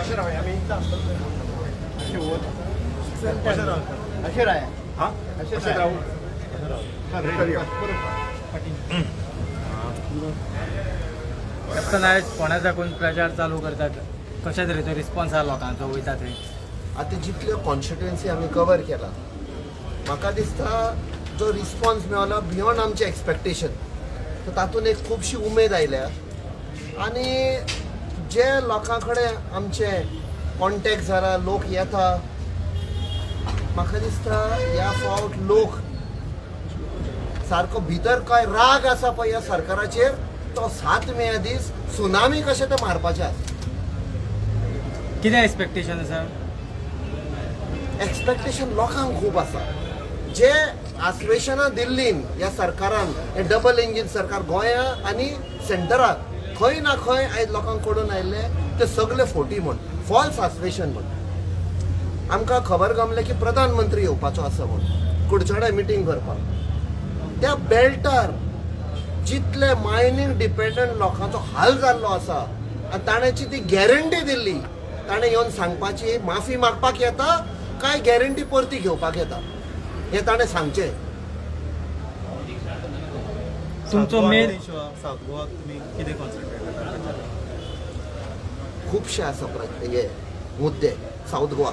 Captain आयज फोंड्या साकून प्रचार चालू करतात, कशा तरेचो रिस्पॉन्स आहा लोकांचो वयता थंय? आता जितल्यो कॉन्स्टिट्युएन्सी आमी कवर केला, म्हाका दिसता जो रिस्पॉन्स मेळ्ळो बियॉन्ड आमचे एक्सपेक्टेशन, तर तातूंत एक खुबशी उमेद आयल्या आनी जे लोकां कडेन आमचे कॉन्टेक्ट जाला, लोक येता, म्हाका दिसता ह्या फावट लोक सारको भितर काय राग आसा पळय ह्या सरकाराचेर, तो 7 मे दीस सुनामी कशें ते मारपाचे आसा. कितें एक्सपेक्टेशन आसा? एक्सपेक्टेशन लोकांक खूब आसा. जे आश्वेशनां दिल्लीन ह्या सरकारान, हे डबल इंजीन सरकार गोंया आनी सेंटराक खंय ना खंय आयज लोकांक कळून आयिल्ले ते सगळे फोटी म्हण, फॉल्स आश्वेशन म्हण. आमकां खबर गमले की प्रधानमंत्री येवपाचो आसा म्हण कुडचडे मिटींग करपाक. त्या बेल्टार जितले मायनींग डिपेंडंट लोकांचो हाल जाल्लो आसा आनी ताणेची ती गॅरंटी दिल्ली, ताणें येवन सांगपाची माफी मागपाक येता काय गॅरंटी परती घेवपाक येता हे ताणें सांगचें. तुमचो मेन खुबशे आसा हे मुद्दे साऊथ गोवा.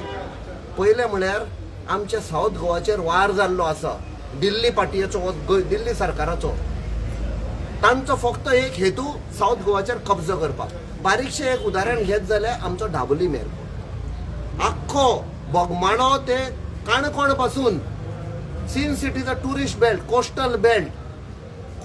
पयले म्हळ्यार आमच्या साऊथ गोवाचेर वार जाल्लो आसा दिल्ली पाटयेचो, दिल्ली सरकाराचो. तांचो फक्त एक हेतू साऊथ गोवाचेर कब्जो करपाक. बारीकशें एक उदाहरण घेत जाल्यार आमचो दाबोलीम एअरपोर्ट आख्खो बोगमाळो ते काणकोण पासून sin city is a tourist belt, coastal belt.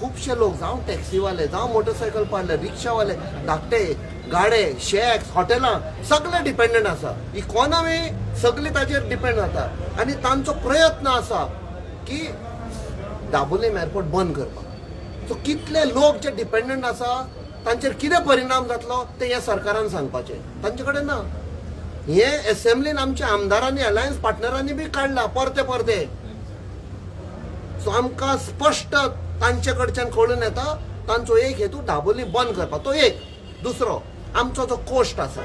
खुबशे लोक जावं टॅक्सीवाले, जावं मोटरसायकल पाडले, रिक्षावाले, धाकटे गाडे, शॅक्स, हॉटेलां सगळे डिपेंडंट आसा. इकॉनॉमी सगळी ताचेर डिपेंड जाता आनी तांचो प्रयत्न आसा की दाबोलीम एअरपोर्ट बंद करपाक. सो कितले लोक जे डिपेंडंट आसा तांचेर कितें परिणाम जातलो ते ह्या सरकारान सांगपाचें. तांचे कडेन ना. हे असेंब्लीन आमच्या आमदारांनी, अलायन्स पार्टनरांनी बी काडला परते परते. सो आमकां स्पश्ट तांचे कडच्यान कळून येता तांचो एक हेतू दाबोली बंद करपाक. तो एक. दुसरो, आमचो जो कोस्ट आसा,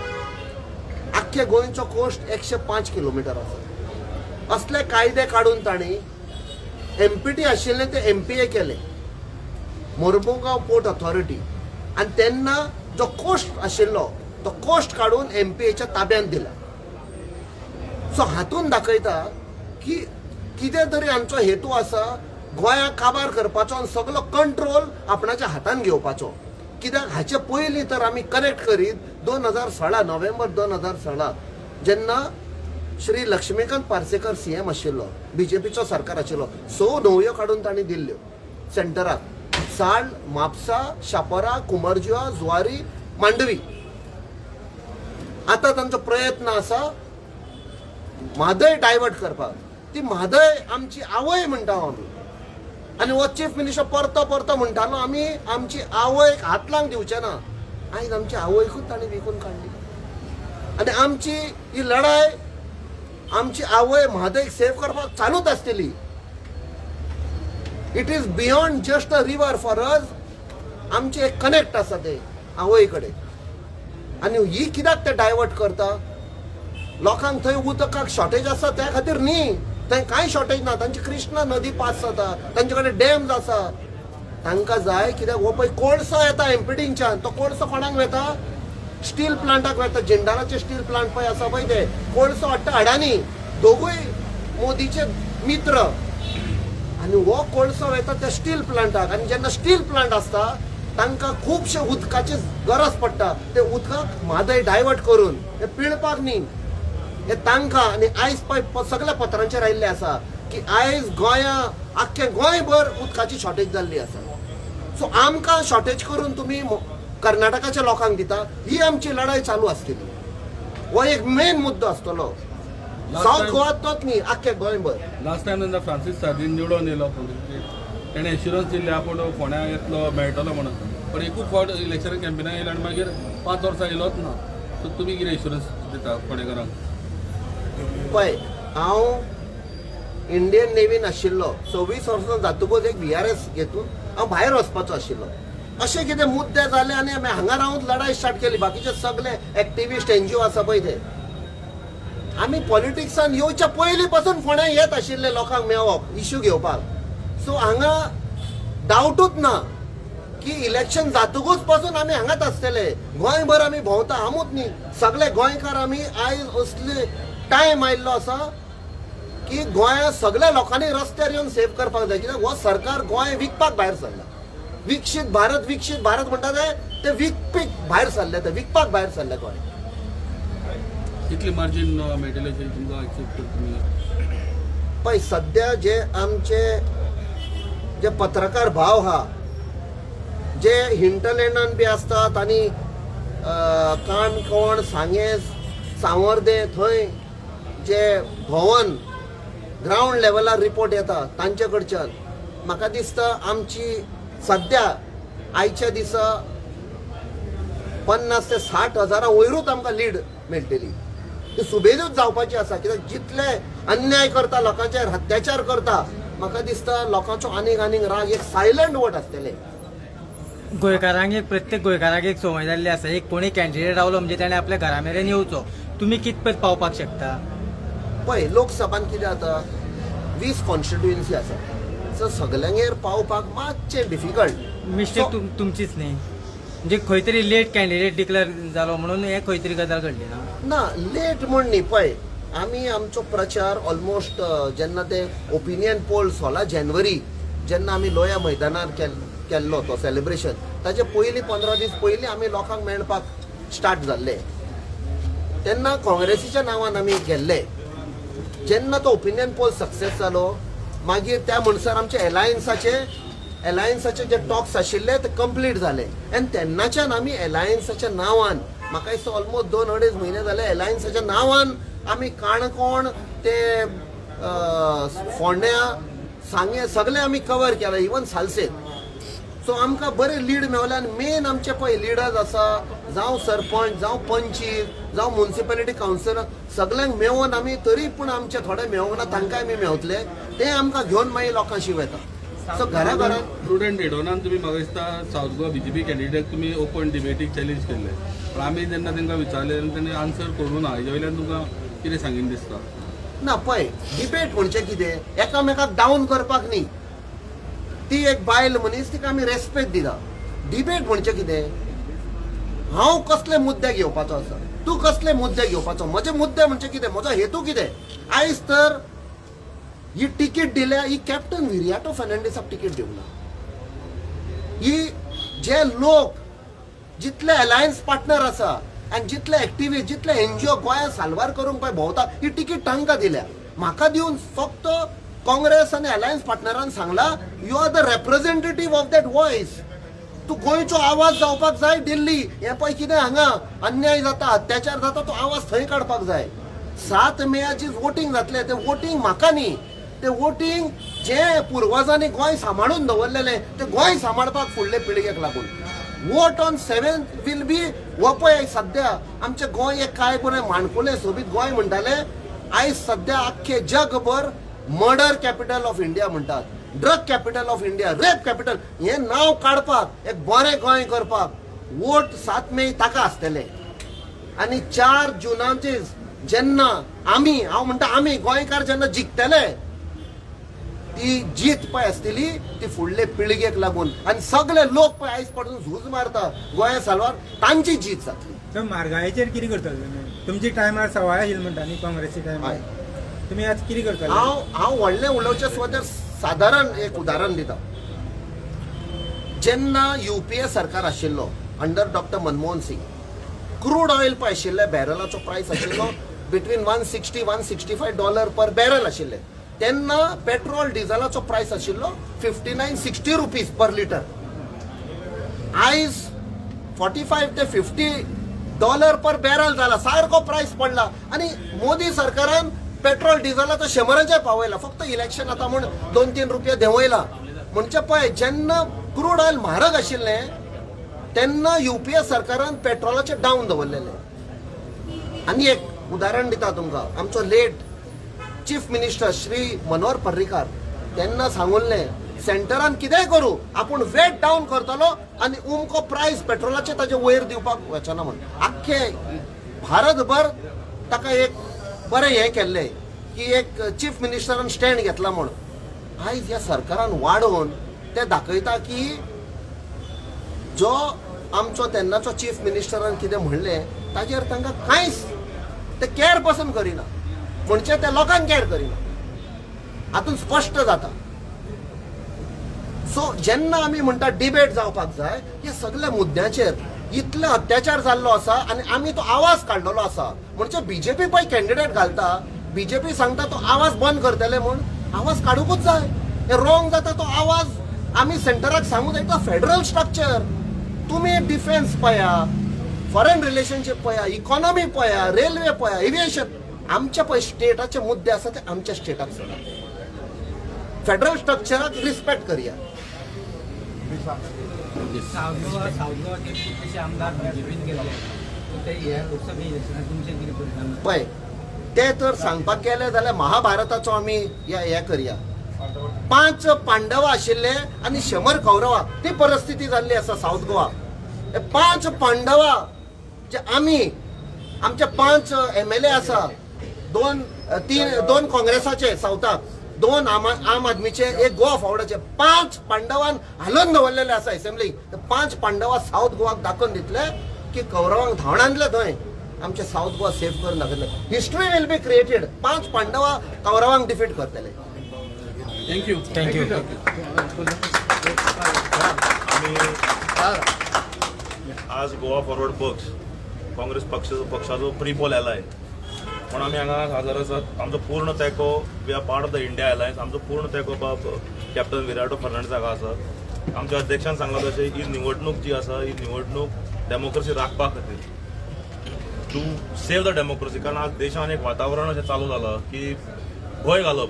आख्खे गोंयचो कोस्ट 105 किलोमिटर आसा. असले कायदे काडून तांणी MPT आशिल्ले ते MPA केले, मोर्मुगांव पोर्ट ऑथॉरिटी. आनी तेन्ना जो कोस्ट आशिल्लो तो कोस्ट काडून MPAच्या ताब्यांत दिला. सो हातून दाखयता की कितें तरी हांचो हेतू आसा गोंयाक काबार करपाचो आनी सगळो कंट्रोल आपणाच्या हातान घेवपाचो. कित्याक हाचे पयलीं तर आमी कनेक्ट करीत 2016 नोव्हेंबर 2016 जेन्ना श्री लक्ष्मीकांत पार्सेकर CM आशिल्लो, BJPचो सरकार आशिल्लो, 6 न्हंयो काडून तांणी दिल्ल्यो सेंटराक. साल, म्हापसा, शापोरा, कुमारजुआ, जुवारी, मांडवी. आता तांचो प्रयत्न आसा म्हादय डायवर्ट करपाक. ती म्हादय आमची आवय म्हणटा आमी. आनी हो चीफ मिनिस्टर परतो परतो म्हणटालो आमी आमची आवयक हात लावंक दिवचे ना. आयज आमची आवयकूच तांणी विकून काडली. आनी आमची ही लढाय आमची आवय म्हादयक सेव करपाक चालूच आसतली. It is beyond just a river for us. आमचे एक कनेक्ट आसा ते आवय कडेन. आनी ही कित्याक ते डायवर्ट करता? लोकांक थंय उदकाक शॉर्टेज आसा त्या खातीर न्ही. थंय कांय शॉर्टेज ना. तांची कृष्णा नदी पास जाता, तांचे कडेन डॅम्स आसा. तांकां जाय कित्याक हो पळय कोळसो येता MPTच्यान, तो कोळसो कोणाक वेता? स्टील प्लांटाक वेता. जिंडालाचे स्टील प्लांट पळय आसा पळय ते कोळसो हाडटा अडानी. दोगूय मोदीचे मित्र. आनी हो कोळसो वेता त्या स्टील प्लांटाक. आनी जेन्ना स्टील प्लांट आसता तांकां खुबशे उदकाची गरज पडटा. ते उदकाक म्हादय डायवर्ट करून हे पिळपाक न्ही, हे तांकां. आनी आयज पळय सगळ्या पत्रांचेर आयिल्ले आसा की आयज गोंया आख्खे गोंयभर उदकाची शॉर्टेज जाल्ली आसा. सो आमकां शॉर्टेज करून तुमी कर्नाटकाच्या लोकांक दिता. ही आमची लढाई चालू आसतली. हो एक मेन मुद्दो आसतलो साऊथ गोवात तोच न्ही, आख्खे गोंयभर. लास्ट टायम जेन्ना फ्रांसीस सार्दीन निवडून येयलो तेणें एश्युरन्स दिल्ले आपूण फोंड्या येतलो मेळटलो म्हणून. पण एकूच फावट इलेक्शन कॅम्पेनाक येयलो आनी मागीर 5 वर्सां येयलोच ना. सो तुमी कितें एश्युरन्स दिता फोंडेकारांक? पळय, हांव इंडियन नेवीन आशिल्लो. 26 वर्सां जातकूच एक VRS घेतून हांव भायर वचपाचो आशिल्लो. असे कितें मुद्दे जाले आनी आमी हांगा रावून लढाई स्टार्ट केली. बाकीचे सगळे एक्टिविस्ट एनजीओ आसा पळय ते आमी पॉलिटिक्सान येवच्या पयलीं पासून फोंड्या येत आशिल्ले लोकांक मेळप इश्यू घेवपाक. सो हांगा डावटूच ना की इलेक्शन जातकूच पासून आमी हांगाच आसतले. गोंयभर आमी भोंवता आमूच न्ही, सगळे गोंयकार आमी आयज असले टायम आयिल्लो आसा की गोंया सगळ्या लोकांनी रस्त्यार येवन सेव्ह करपाक जाय. कित्याक हो सरकार गोंय विकपाक भायर सरला. विकसीत भारत म्हणटा ते विकपीक भायर सरले, ते विकपाक भायर सरले गोंय. कितली मार्जिन मेळटले तुमकां एक्सेप्ट करता? पळय सध्या जे आमचे जे पत्रकार भाव आहा जे हिंटलँडान बी असतात आनी काणकोण सांगेस सावर्डे थंय जे भवन ग्राउंड लेवलार रिपोर्ट येता तांचे कडच्यान म्हाका दिसता आमची सध्या आयच्या दिसा 50 ते 60 हजारा वयरूच आमकां लीड मेळटली. ती सुबेजूच जावपाची आसा. कित्याक जितले अन्याय करता लोकांचेर अत्याचार करता म्हाका दिसता लोकांचो आनीक राग एक सायलंट वोट आसतले. गोंयकारांक एक प्रत्येक गोंयकाराक एक संवय जाल्ली आसा, एक कोणी कॅन्डिडेट रावलो म्हणजे ताणें आपल्या घरा मेरेन येवचो. तुमी कितपत पावपाक शकता? पळय लोकसभान कितें जाता 20 कॉन्स्टिट्युएन्सी आसा. सो सगल्यांगेर पावपाक मातशें डिफिकल्ट. मिस्टेक तुमचीच न्ही, म्हणजे खंय तरी लेट कॅन्डिडेट डिक्लेअर जालो म्हणून हे खंय तरी गजाल घडली ना. लेट म्हण न्ही. पळय आमी आमचो प्रचार ऑलमोस्ट जेन्ना ते ओपिनियन पोल 16 जानेवारी जेन्ना आमी लोया मैदानार केल्लो तो सेलिब्रेशन ताचे पयलीं 15 दीस पयलीं आमी लोकांक मेळपाक स्टार्ट जाल्ले. तेन्ना काँग्रेसीच्या नांवान आमी गेल्ले. जेन्ना तो ओपिनियन पोल सक्सेस जालो मागीर त्या म्हणसर आमचे एलायन्साचे जे टॉक्स आशिल्ले ते कंप्लीट जाले आनी तेन्नाच्यान आमी एलायन्साच्या नांवान म्हाका दिसता ऑलमोस्ट 2-2.5 म्हयने जाले एलायन्साच्या नांवान आमी काणकोण ते फोंड्या सांगे सगळे आमी कवर केला, इवन सालसेत. सो आमकां बरें लीड मेवलें. आनी मेन आमचे पळय लिडर्स आसा जावं सरपंच जावं पंचीस जावं म्युनिसिपॅलिटी कावन्सिलर सगळ्यांक मेळोवन आमी तरी पूण आमचे थोडे मेळोंक ना तांकांय आमी मेवतले. ते आमकां घेवन मागीर लोकां शिव येता. सो घरा घरांत प्रुडंट हेडोनान तुमी म्हाका दिसता सावथ गोवा BJP कॅन्डिडेट तुमी ओपन डिबेटीक चॅलेंज केल्ले, पण आमी जेन्ना तांकां विचारलें आनी तांणी आन्सर करूं ना. हेजे वयल्यान तुमकां कितें सांगीन दिसता? ना पळय डिबेट म्हणजे कितें एकामेकाक डावन करपाक न्ही. ती एक बायल मनीस तिका आमी रेस्पेक्ट दिता. डिबेट म्हणजे कितें हांव कसले मुद्दे घेवपाचो आसा, तूं कसले मुद्दे घेवपाचो. म्हजे मुद्दे म्हणजे कितें, म्हजो हेतू कितें. आयज तर ही तिकीट दिल्या ही कॅप्टन विरियाटो फर्नांडीसाक तिकीट दिवंक ना. ही जे लोक जितले अलायन्स पार्टनर आसा आनी जितले एक्टिविस्ट जितले एनजीओ गोंया साल्वार करूंक पळय भोंवता ही तिकीट तांकां दिल्या. म्हाका दिवन फक्त काँग्रेस आनी अलायन्स पार्टनरान सांगला you are the representative of that voice. तूं गोंयचो आवाज जावपाक जाय. दिल्ली हे पळय कितें हांगा अन्याय जाता अत्याचार जाता तो आवाज थंय काडपाक जाय. 7 मेची वोटींग जातलें तें वोटींग म्हाका न्ही, तें वोटींग जे पुर्वजांनी गोंय सांबाळून दवरलेलें तें गोंय सांबाळपाक फुडले पिळगेक लागून. वोट ऑन 7th वील बी हो पळय सध्या आमचें गोंय एक काय बरें माणकुलें सोबीत गोंय म्हणटाले. आयज सध्या आख्खे जगभर मर्डर कॅपिटल ऑफ इंडिया म्हणटात, drug capital of India, rape capital हें नांव काडपाक एक बरें गोंय करपाक वोट 7 मे ताका आसतले. आनी 4 जुनाचेर जेन्ना हांव म्हणटा आमी गोंयकार जेन्ना जिखतले ती जीत पळय आसतली ती फुडले पिळगेक लागून आनी सगळे लोक पळय आयज पडून झूज मारता गोंया साल्वार तांची जीत जातली. तर म्हारगायेचेर कितें करतले तुमची टायमार सवाय आशिल्ली म्हणटा न्ही काँग्रेसी टायमार, तुमी आतां कितें करतले? हांव व्हडलें उलोवचे सुवातेर सादारण एक उदाहरण दिता. जेन्ना UPA सरकार आशिल्लो under doctor Manmohan Singh crude oil पळय आशिल्ले बॅरलाचो प्रायस आशिल्लो बिटवीन $160-165 पर बॅरल आशिल्ले. तेन्ना पेट्रोल डिझलाचो प्रायस आशिल्लो $59-60 पर लिटर. आयज $45 ते $50 पर बॅरल जाला. सारको प्रायस पडला आनी मोदी सरकारान पेट्रोल डिझलाचो 100 पावयला. फक्त इलेक्शन आतां म्हूण 2-3 रुपया देंवयला. म्हणजे पळय जेन्ना क्रूड ऑयल म्हारग आशिल्लें तेन्ना UPA सरकारान पेट्रोलाचे डावन दवरलेले. आनी एक उदाहरण दिता तुमकां. आमचो late chief minister Shri Manohar Parrikar तेन्ना सांगुल्लें सेंटरान कितेंय करू आपूण वेट डावन करतलो आनी उमको प्रायस पेट्रोलाचे ताजे वयर दिवपाक वचना म्हण आख्खे भारतभर ताका एक बरें हें केल्लें की एक चीफ मिनिस्टरान स्टँड घेतला म्हण आयज ह्या सरकारान वाडोवन ते दाखयता की जो आमचो तेन्नाचो चीफ मिनिस्टरान कितें म्हणलें ताजेर तांकां कांयच ते कॅर पसून करिना म्हणजे ते लोकांक कॅर करिना हातून स्पश्ट जाता. सो जेन्ना आमी म्हणटा डिबेट जावपाक जाय ह्या सगळ्या मुद्द्याचेर इतले अत्याचार जाल्लो आसा आनी आमी तो आवाज काडलेलो आसा म्हणजे बीजेपी पळय कॅन्डिडेट घालता बीजेपी सांगता तो आवाज बंद करतले म्हूण आवाज काडूकूच जाय. हे रॉंग जाता तो आवाज आमी सेंटराक सांगूक जाय. तो फेडरल स्ट्रक्चर तुम्ही डिफेन्स पळया फॉरेन रिलेशनशीप पळया इकॉनॉमी पळया रेल्वे पळया एव्हिएशन आमच्या पळय स्टेटाचे मुद्दे आसा ते आमच्या स्टेटाक सोडा. फेडरल स्ट्रक्चराक रिस्पेक्ट करया. पळय ते तर सांगपाक गेले जाल्यार महाभारताचो आमी हे करया. 5 पांडव आशिल्ले आनी 100 कौरवां ती परिस्थिती जाल्ली आसा साऊथ गोवा. 5 पांडवां जे आमी आमचे 5 MLA आसा 2 काँग्रेसाचे साऊथाक 2 आम आदमीचे 1 गोवा फॉरवर्डाचे 5 पांडवान हालोवन दवरलेले आसा एसेंब्लीक. 5 पांडवां साऊथ गोवाक दाखोवन दितले की कौरवांक धांवण आणले थंय आमचे साऊथ गोवा सेफ करून दाखयतले. History will be created. 5 पांडवां कौरवांक डिफीट करतले. थँक्यू. आज गोवा फॉरवर्ड पक्ष काँग्रेस पक्षाचो प्रीपोल एलायन्स पण आमी हांगा हजर आसात. आमचो पूर्ण तेंको we are part of the India alliance. आमचो पूर्ण तेंको बाब कॅप्टन विराटो फर्नांडिसाक आसा. आमच्या अध्यक्षान सांगला तशें ही निवडणूक जी आसा ही निवडणूक डेमोक्रेसी राखपा खातीर टू सेव द डेमोक्रेसी. कारण आज देशान एक वातावरण अशें चालू जालां की भंय घालप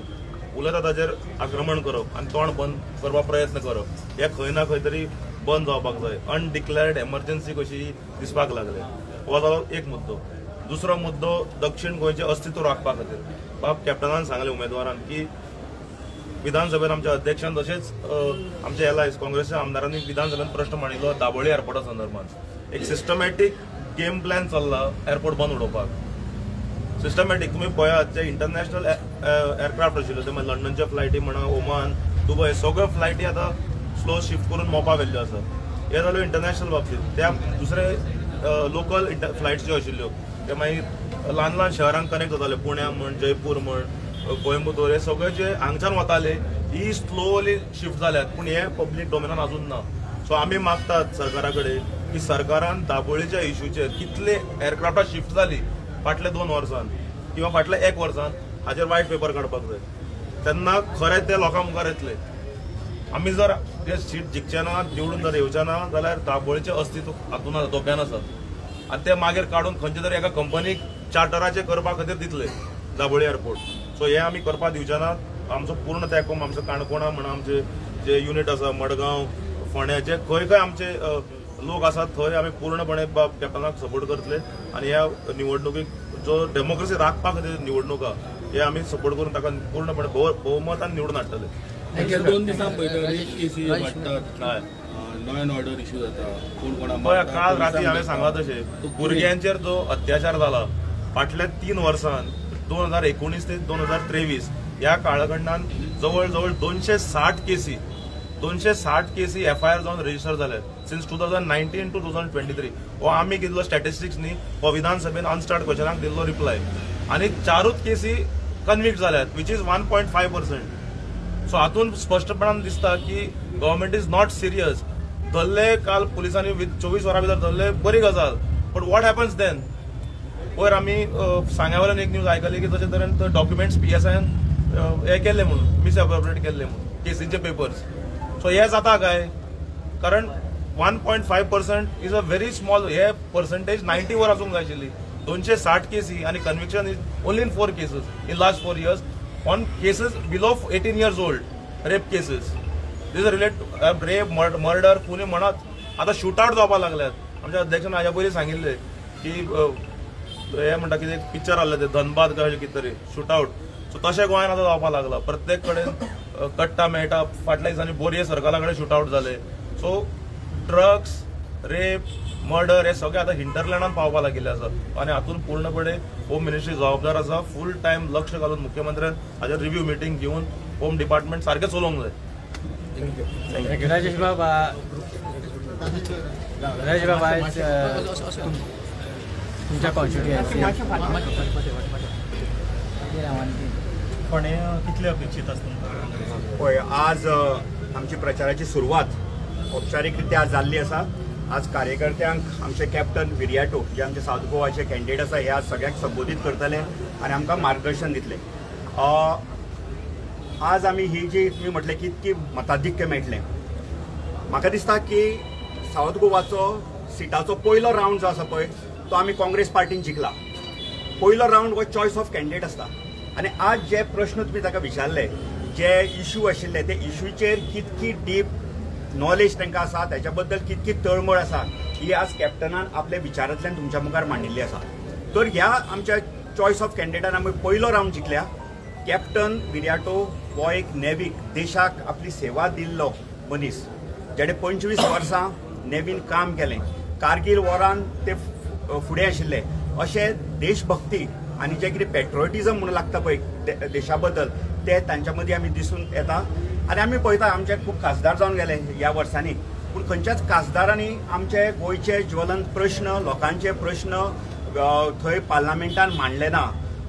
उलयता ताजेर आक्रमण करप आनी तोंड बंद करपाक प्रयत्न करप हे खंय ना खंय तरी बंद जावपाक जाय. अनडिक्लेअर्ड एमर्जन्सी कशी दिसपाक लागले. हो जालो एक मुद्दो. दुसरो मुद्दो दक्षिण गोंयचें अस्तित्व राखपा खातीर बाब कॅप्टनान सांगलें उमेदवारान की विधानसभेत आमच्या अध्यक्षान तशेंच आमच्या एलायन्स काँग्रेसच्या आमदारांनी विधानसभेत प्रश्न मांडिल्लो दाबोळी एअरपोर्टा संदर्भात. एक सिस्टमॅटीक गेम प्लॅन चल्ला एअरपोर्ट बंद उडोवपाक. सिस्टमॅटीक तुमी पळयात जे इंटरनॅशनल एअरक्राफ्ट आशिल्ले ते लंडनच्या फ्लायटी म्हणा ओमान दुबय सगळ्यो फ्लायटी आतां स्लो शिफ्ट करून मोपा व्हेल्ल्यो आसा. हे जाल्यो इंटरनॅशनल बाबतींत. त्या दुसरे लोकल फ्लायट्स ज्यो आशिल्ल्यो ते मागीर ल्हान ल्हान शहरांक कनेक्ट जाताले पुण्या म्हण जयपूर म्हण कोयंबतूर हे सगळे जे हांगच्यान वताले ही स्लोली शिफ्ट जाल्यात पूण हे पब्लीक डोमेनान अजून ना. सो आमी मागतात सरकारा कडेन की सरकारान दाबोळीच्या इश्यूचेर कितले एअरक्राफ्टां शिफ्ट जाली फाटल्या 2 वर्सान किंवा फाटल्या 1 वर्सान हाचेर वायट पेपर काडपाक जाय. तेन्ना खरें ते लोकां मुखार येतले. आमी जर ते सीट जिखचे ना निवडून जर येवचे ना जाल्यार दाबोळीचें अस्तित्व हातून धोक्यान आसा आनी ते मागीर काडून खंयचे तरी एका कंपनीक चार्टराचेर करपा खातीर दितले दाबोळी एअरपोर्ट. सो हे आमी करपाक दिवचे ना. आमचो पूर्ण तेंको आमचो काणकोणा म्हणून आमचे जे युनिट आसा मडगांव फोंड्याचे खंय खंय आमचे लोक आसात थंय आमी पूर्णपणे कॅप्टनाक सपोर्ट करतले आनी ह्या निवडणुकीक जो डेमोक्रेसी राखपा खातीर निवडणुका हे आमी सपोर्ट करून ताका पूर्णपणे भोवमतान निवडून हाडटले. 2 दिसां पयलीं रेप केसी वाडटात लॉ अँड ऑर्डर इश्यू जाता कोण पळय काल राती हांवें सांगला तशें भुरग्यांचेर जो अत्याचार जाला फाटल्या 3 वर्सान 2019 ते 2023 ह्या काळखंडान जवळ जवळ 260 केसी FIR जावन रजिस्टर जाल्यात सिन्स 2019 to 2023. हो आमी दिल्लो स्टॅटिस्टिक्स न्ही हो विधानसभेन अनस्टार्ट क्वेश्चनाक दिल्लो रिप्लाय आनी 4 केसी कन्विक्ट जाल्यात विच इज 1.5%. सो हातून स्पष्टपणान दिसता की गव्हर्मेंट इज नॉट सिरियस. धरले काल पुलिसांनी 24 वरां भितर धरले बरी गजाल बट वॉट हॅपन्स देन. पयर आमी सांग्यावयल्यान एक न्यूज आयकली की तशे तरेन डॉक्युमेंट्स PSIन हे केल्ले म्हणून मिसअप्रोप्रिएट केल्ले म्हणून केसीचे पेपर्स. सो हे जाता काय कारण 1.5% इज अ व्हेरी स्मॉल. हे पर्संटेज 90 वर आसूंक जाय आशिल्ली. 260 केसी आनी conviction is only in 4 cases in last 4 years on cases below 18 years old rape cases. This is related rape murder Pune म्हणत आता शूटआउट जावपाक लागल्यात. आमच्या अध्यक्षान हाज्या पयलीं सांगिल्लें की हे म्हणटा कितें पिक्चर आहलें ते धनबाद काय कितें तरी शूटआउट. सो तशें गोंयान आतां जावपाक लागला. प्रत्येक कडेन कट्टा मेळटा. फाटल्या दिसांनी बोरये सर्कला कडेन शूटआउट जाले. सो ड्रग्स, रेप, मर्डर हे सगळे आता हिंटरलँडान पावपाक लागिल्ले आसा आनी हातून पूर्णपणे होम मिनिस्ट्री जबाबदार आसा. फूल टायम लक्ष घालून मुख्यमंत्र्यान हाजेर रिव्ह्यू मिटींग घेवन होम डिपार्टमेंट सारकें चलोवंक जाय. राजेश बाबा तुमच्या कॉन्स्टिट्युएन्सी फोंडे कितले अपेक्षीत आसता? पळय, आज आमची प्रचाराची सुरवात औपचारीकरित्या जाल्ली आसा. आज कार्यकर्त्यांक आमचे कॅप्टन विरियाटो जे आमचे साऊथ गोवाचे कॅन्डिडेट आसा हे आज सगळ्यांक संबोधीत करतले आनी आमकां मार्गदर्शन दितले. आज आमी ही जी तुमी म्हटलें की इतकी मताधिक्य मेळटलें, म्हाका दिसता की साऊथ गोवाचो सिटाचो पयलो रावंड जो आसा पळय तो आमी काँग्रेस पार्टीन जिखला. पयलो रावंड हो चॉयस ऑफ कॅन्डिडेट आसता आनी आज जे प्रश्न तुमी ताका विचारले, जे इश्यू आशिल्ले ते इश्यूचेर कितकी डीप नॉलेज तांकां आसा, त्याच्या बद्दल कितकी तळमळ आसा ही आज कॅप्टनान आपल्या विचारांतल्यान तुमच्या मुखार मांडिल्ली आसा. तर ह्या आमच्या चॉयस ऑफ कॅन्डिडेटान आमी पयलो रावंड जिखल्या. कॅप्टन विरियाटो हो एक नेवीक देशाक आपली सेवा दिल्लो मनीस, जेणे 25 वर्सां नेवीन काम केलें. कारगील वॉरान ते फुडें आशिल्ले. अशें देशभक्ती आनी जे कितें पॅट्रियोटिझम म्हणून लागता पळय देशा बद्दल ते तांच्या मदीं आमी दिसून येता. आनी आमी पळयता आमचे खूब खासदार जावन गेले ह्या वर्सांनी, पूण खंयच्याच खासदारांनी आमचे गोंयचे ज्वलंत प्रश्न, लोकांचे प्रश्न थंय पार्लमेंटान मांडले ना.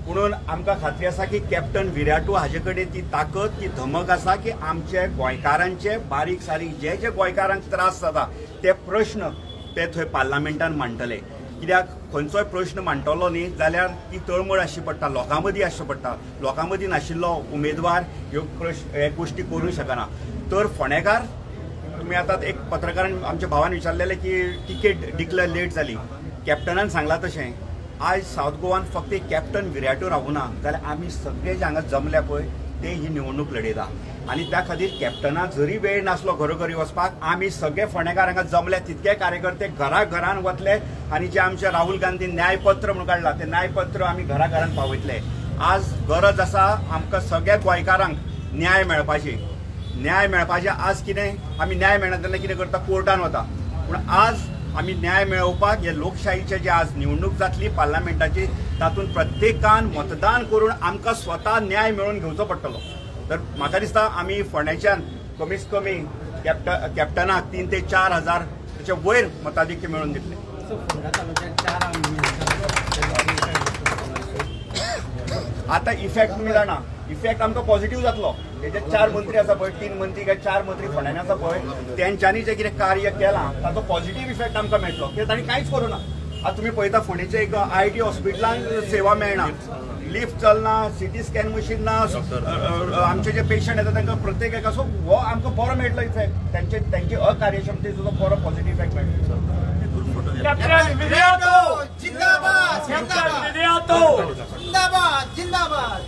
म्हणून आमकां खात्री आसा की कॅप्टन विराटो हाजे कडेन ती ताकद, ती धमक आसा की आमचे गोंयकारांचे बारीक सारीक जे जे गोंयकारांक त्रास जाता ते प्रश्न ते थंय पार्लमेंटान मांडटले. कित्याक खंयचोय प्रश्न मांडटलो न्ही जाल्यार ती तळमळ आसची पडटा, लोकां मदीं आसची पडटा. लोकां मदीं नाशिल्लो उमेदवार ह्यो गोश्टी करूंक शकना. तर फोंडेकार तुमी आतां एक पत्रकारान आमच्या भावान विचारलेले की टिकेट डिक्लेअर लेट जाली. कॅप्टनान सांगलां तशें आज साऊथ गोवान फक्त एक कॅप्टन विराटो रावना जाल्यार आमी सगळे जे हांगा जमल्या पळय ते ही निवडणूक लडयता. आनी त्या खातीर कॅप्टनाक जरी वेळ नासलो घरोघरी वचपाक, आमी सगळे फोंडेकार हांगा जमले. तितके कार्यकर्ते घराघरान वतले आनी जे आमचे राहुल गांधीन न्यायपत्र म्हणून काडला ते न्यायपत्र आमी घराघरान पावयतले. आज गरज आसा आमकां सगळ्या गोंयकारांक न्याय मेळपाची. न्याय मेळपाचें आज कितें आमी न्याय मेळना तेन्ना कितें करता, कोर्टान वता. पूण आज आमी न्याय मेळोवपाक हे लोकशाहीचे जे आज निवडणूक जातली पार्लमेंटाची तातूंत प्रत्येकान मतदान करून आमकां स्वता न्याय मेळोवन घेवचो पडटलो. तर म्हाका दिसता आमी फोंड्याच्यान कमीत कमी कॅप्टनाक 3 ते 4 हजार ताचे वयर मताधिक्य मेळोवन दितले. आता इफेक्ट तुमी जाणा, इफेक्ट आमकां पॉझिटिव्ह जातलो. तेजे 4 मंत्री आसा पळय, 3 मंत्री काय 4 मंत्री फोंड्यान आसा पळय, तेंच्यांनी जे कितें कार्य केलां ताचो पॉझिटिव्ह इफेक्ट आमकां मेळटलो. कित्याक तांणी कांयच करूना. आतां तुमी पळयता फोंडेचे एक IIT हॉस्पिटलान सेवा मेळना, लिफ्ट चलना, CT स्कॅन मशीन ना, आमचे जे पेशंट येता तांकां प्रत्येक एका. सो हो आमकां बरो मेळटलो इफेक्ट. तेंचे अकार्यक्षमतेचो बरो पॉझिटिव्ह इफेक्ट मेळटलो. कॅप्टन विरियाटो जिंदाबाद, जिंदाबाद, जिंदाबाद, जिंदाबाद.